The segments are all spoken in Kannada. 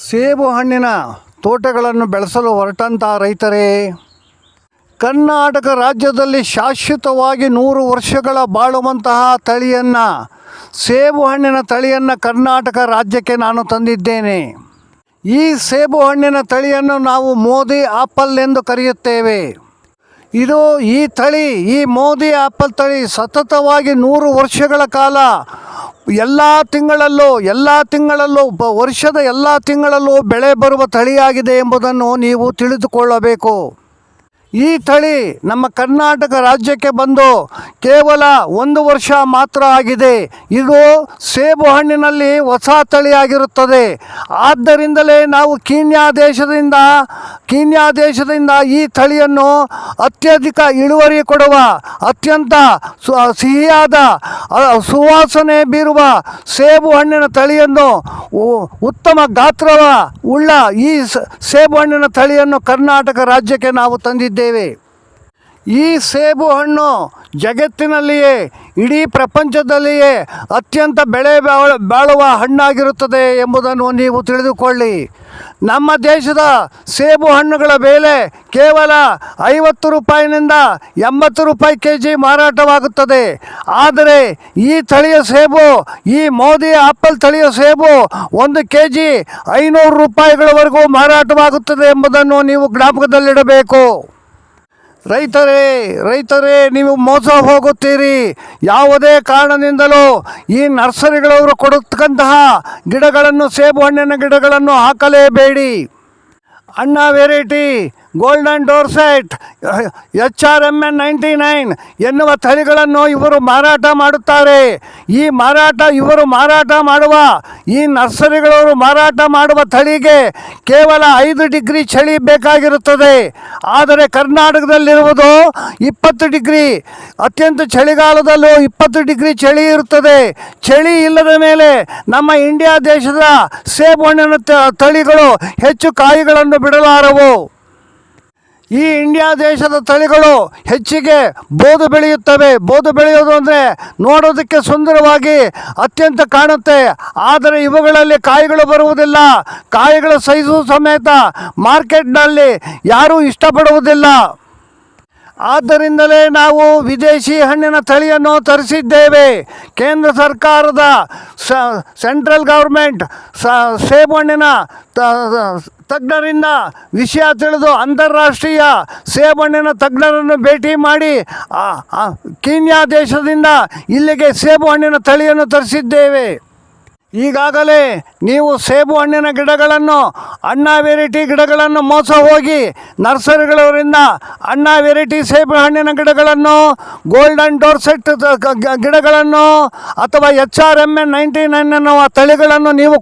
ಸೇಬು ಹಣ್ಣಿನ ತೋಟಗಳನ್ನು ಬೆಳೆಸಲು ಹೊರಟಂಥ ರೈತರೇ, ಕರ್ನಾಟಕ ರಾಜ್ಯದಲ್ಲಿ ಶಾಶ್ವತವಾಗಿ 100 ವರ್ಷಗಳ ಬಾಳುವಂತಹ ತಳಿಯನ್ನು, ಸೇಬು ಹಣ್ಣಿನ ತಳಿಯನ್ನು ಕರ್ನಾಟಕ ರಾಜ್ಯಕ್ಕೆ ನಾನು ತಂದಿದ್ದೇನೆ. ಈ ಸೇಬು ಹಣ್ಣಿನ ತಳಿಯನ್ನು ನಾವು ಮೋದಿ ಆಪಲ್ ಎಂದು ಕರೆಯುತ್ತೇವೆ. ಈ ಮೋದಿ ಆಪಲ್ ತಳಿ ಸತತವಾಗಿ 100 ವರ್ಷಗಳ ಕಾಲ ಎಲ್ಲ ತಿಂಗಳಲ್ಲೂ ವರ್ಷದ ಎಲ್ಲ ತಿಂಗಳಲ್ಲೂ ಬೆಳೆ ಬರುವ ತಳಿಯಾಗಿದೆ ಎಂಬುದನ್ನು ನೀವು ತಿಳಿದುಕೊಳ್ಳಬೇಕು. ಈ ತಳಿ ನಮ್ಮ ಕರ್ನಾಟಕ ರಾಜ್ಯಕ್ಕೆ ಬಂದು ಕೇವಲ 1 ವರ್ಷ ಮಾತ್ರ ಆಗಿದೆ. ಇದು ಸೇಬು ಹಣ್ಣಿನಲ್ಲಿ ಹೊಸ ತಳಿಯಾಗಿರುತ್ತದೆ. ಆದ್ದರಿಂದಲೇ ನಾವು ಕೀನ್ಯಾ ದೇಶದಿಂದ ಈ ತಳಿಯನ್ನು ಅತ್ಯಧಿಕ ಇಳುವರಿ ಕೊಡುವ, ಅತ್ಯಂತ ಸಿಹಿಯಾದ, ಸುವಾಸನೆ ಬೀರುವ ಸೇಬು ಹಣ್ಣಿನ ತಳಿಯನ್ನು, ಉತ್ತಮ ಗಾತ್ರವ ಉಳ್ಳ ಈ ಸೇಬು ಹಣ್ಣಿನ ತಳಿಯನ್ನು ಕರ್ನಾಟಕ ರಾಜ್ಯಕ್ಕೆ ನಾವು ತಂದಿದ್ದೇವೆ. ಈ ಸೇಬು ಹಣ್ಣು ಜಗತ್ತಿನಲ್ಲಿಯೇ, ಇಡೀ ಪ್ರಪಂಚದಲ್ಲಿಯೇ ಅತ್ಯಂತ ಬೆಲೆ ಬಾಳುವ ಹಣ್ಣಾಗಿರುತ್ತದೆ ಎಂಬುದನ್ನು ನೀವು ತಿಳಿದುಕೊಳ್ಳಿ. ನಮ್ಮ ದೇಶದ ಸೇಬು ಹಣ್ಣುಗಳ ಬೆಲೆ ಕೇವಲ 50 ರೂಪಾಯಿನಿಂದ 80 ರೂಪಾಯಿ ಕೆಜಿ ಮಾರಾಟವಾಗುತ್ತದೆ. ಆದರೆ ಈ ಮೋದಿ ಆಪಲ್ ತಳಿಯ ಸೇಬು 1 ಕೆಜಿ 500 ರೂಪಾಯಿಗಳವರೆಗೂ ಮಾರಾಟವಾಗುತ್ತದೆ ಎಂಬುದನ್ನು ನೀವು ಜ್ಞಾಪಕದಲ್ಲಿಡಬೇಕು. ರೈತರೇ, ನೀವು ಮೋಸ ಹೋಗುತ್ತೀರಿ. ಯಾವುದೇ ಕಾರಣದಿಂದಲೂ ಈ ನರ್ಸರಿಗಳವರು ಕೊಡತಕ್ಕಂತಹ ಗಿಡಗಳನ್ನು, ಸೇಬು ಹಣ್ಣಿನ ಗಿಡಗಳನ್ನು ಹಾಕಲೇಬೇಡಿ. ಅಣ್ಣಾ ವೆರೈಟಿ, ಗೋಲ್ಡನ್ ಡೋರ್ಸೆಟ್, HRMN 99 ಎನ್ನುವ ತಳಿಗಳನ್ನು ಇವರು ಮಾರಾಟ ಮಾಡುತ್ತಾರೆ. ಈ ನರ್ಸರಿಗಳವರು ಮಾರಾಟ ಮಾಡುವ ತಳಿಗೆ ಕೇವಲ 5 ಡಿಗ್ರಿ ಚಳಿ ಬೇಕಾಗಿರುತ್ತದೆ. ಆದರೆ ಕರ್ನಾಟಕದಲ್ಲಿರುವುದು 20 ಡಿಗ್ರಿ, ಅತ್ಯಂತ ಚಳಿಗಾಲದಲ್ಲೂ 20 ಡಿಗ್ರಿ ಚಳಿ ಇರುತ್ತದೆ. ಚಳಿ ಇಲ್ಲದ ಮೇಲೆ ನಮ್ಮ ಇಂಡಿಯಾ ದೇಶದ ಸೇಬು ಹಣ್ಣಿನ ತಳಿಗಳು ಹೆಚ್ಚು ಕಾಯಿಗಳನ್ನು ಬಿಡಲಾರವು. ಈ ಇಂಡಿಯಾ ದೇಶದ ತಳಿಗಳು ಹೆಚ್ಚಿಗೆ ಬೋದು ಬೆಳೆಯುತ್ತವೆ. ಬೋದು ಬೆಳೆಯೋದು ಅಂದರೆ ನೋಡೋದಕ್ಕೆ ಸುಂದರವಾಗಿ ಅತ್ಯಂತ ಕಾಣುತ್ತೆ. ಆದರೆ ಇವುಗಳಲ್ಲಿ ಕಾಯಿಗಳು ಬರುವುದಿಲ್ಲ. ಕಾಯಿಗಳ ಸೈಜು ಸಮೇತ ಮಾರ್ಕೆಟ್ನಲ್ಲಿ ಯಾರೂ ಇಷ್ಟಪಡುವುದಿಲ್ಲ. ಆದ್ದರಿಂದಲೇ ನಾವು ವಿದೇಶಿ ಹಣ್ಣಿನ ತಳಿಯನ್ನು ತರಿಸಿದ್ದೇವೆ. ಕೇಂದ್ರ ಸರ್ಕಾರದ ಸೆಂಟ್ರಲ್ ಗೌರ್ಮೆಂಟ್ ಸೇಬು ಹಣ್ಣಿನ ತಜ್ಞರಿಂದ ವಿಷಯ ತಿಳಿದು ಅಂತಾರಾಷ್ಟ್ರೀಯ ಸೇಬು ಹಣ್ಣಿನ ತಜ್ಞರನ್ನು ಭೇಟಿ ಮಾಡಿ ಕೀನ್ಯಾ ದೇಶದಿಂದ ಇಲ್ಲಿಗೆ ಸೇಬು ಹಣ್ಣಿನ ತಳಿಯನ್ನು ತರಿಸಿದ್ದೇವೆ. ಈಗಾಗಲೇ ನೀವು ಸೇಬು ಹಣ್ಣಿನ ಗಿಡಗಳನ್ನು, ಅಣ್ಣಾ ವೆರೈಟಿ ಗಿಡಗಳನ್ನು ಮೋಸ ಹೋಗಿ ನರ್ಸರಿಗಳವರಿಂದ ಅಣ್ಣಾ ವೆರೈಟಿ ಸೇಬು ಹಣ್ಣಿನ ಗಿಡಗಳನ್ನು, ಗೋಲ್ಡನ್ ಡೋರ್ಸೆಟ್ ಗಿಡಗಳನ್ನು ಅಥವಾ HRMN 99 ಎನ್ನುವ ತಳಿಗಳನ್ನು ನೀವು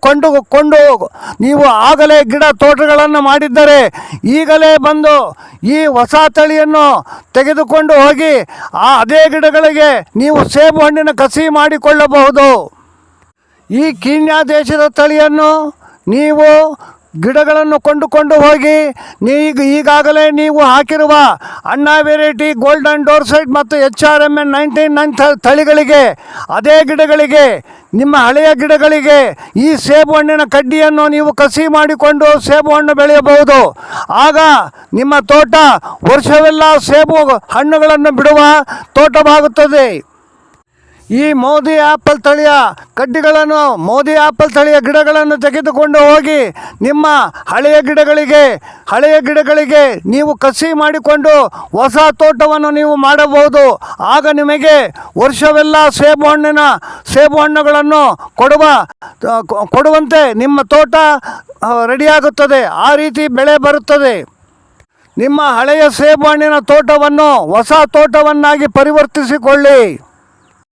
ನೀವು ಆಗಲೇ ತೋಟಗಳನ್ನು ಮಾಡಿದ್ದರೆ ಈಗಲೇ ಬಂದು ಈ ಹೊಸ ತಳಿಯನ್ನು ತೆಗೆದುಕೊಂಡು ಹೋಗಿ ಅದೇ ಗಿಡಗಳಿಗೆ ನೀವು ಸೇಬು ಹಣ್ಣಿನ ಕಸಿ ಮಾಡಿಕೊಳ್ಳಬಹುದು. ಈ ಕೀನ್ಯಾ ದೇಶದ ತಳಿಯನ್ನು ನೀವು ಗಿಡಗಳನ್ನು ಕೊಂಡುಕೊಂಡು ಹೋಗಿ ಈಗಾಗಲೇ ನೀವು ಹಾಕಿರುವ ಅಣ್ಣಾ ವೆರೈಟಿ, ಗೋಲ್ಡನ್ ಡೋರ್ಸೆಟ್ ಮತ್ತು HRMN 99 ತಳಿಗಳಿಗೆ, ಅದೇ ಗಿಡಗಳಿಗೆ, ನಿಮ್ಮ ಹಳೆಯ ಗಿಡಗಳಿಗೆ ಈ ಸೇಬು ಹಣ್ಣಿನ ಕಡ್ಡಿಯನ್ನು ನೀವು ಕಸಿ ಮಾಡಿಕೊಂಡು ಸೇಬು ಹಣ್ಣು ಬೆಳೆಯಬಹುದು. ಆಗ ನಿಮ್ಮ ತೋಟ ವರ್ಷವೆಲ್ಲ ಸೇಬು ಹಣ್ಣುಗಳನ್ನು ಬಿಡುವ ತೋಟವಾಗುತ್ತದೆ. ಈ ಮೋದಿ ಆಪಲ್ ತಳಿಯ ಗಿಡಗಳನ್ನು ತೆಗೆದುಕೊಂಡು ಹೋಗಿ ನಿಮ್ಮ ಹಳೆಯ ಗಿಡಗಳಿಗೆ ನೀವು ಕಸಿ ಮಾಡಿಕೊಂಡು ಹೊಸ ತೋಟವನ್ನು ನೀವು ಮಾಡಬಹುದು. ಆಗ ನಿಮಗೆ ವರ್ಷವೆಲ್ಲ ಸೇಬು ಹಣ್ಣುಗಳನ್ನು ಕೊಡುವಂತೆ ನಿಮ್ಮ ತೋಟ ರೆಡಿಯಾಗುತ್ತದೆ. ಆ ರೀತಿ ಬೆಳೆ ಬರುತ್ತದೆ. ನಿಮ್ಮ ಹಳೆಯ ಸೇಬು ಹಣ್ಣಿನ ತೋಟವನ್ನು ಹೊಸ ತೋಟವನ್ನಾಗಿ ಪರಿವರ್ತಿಸಿಕೊಳ್ಳಿ.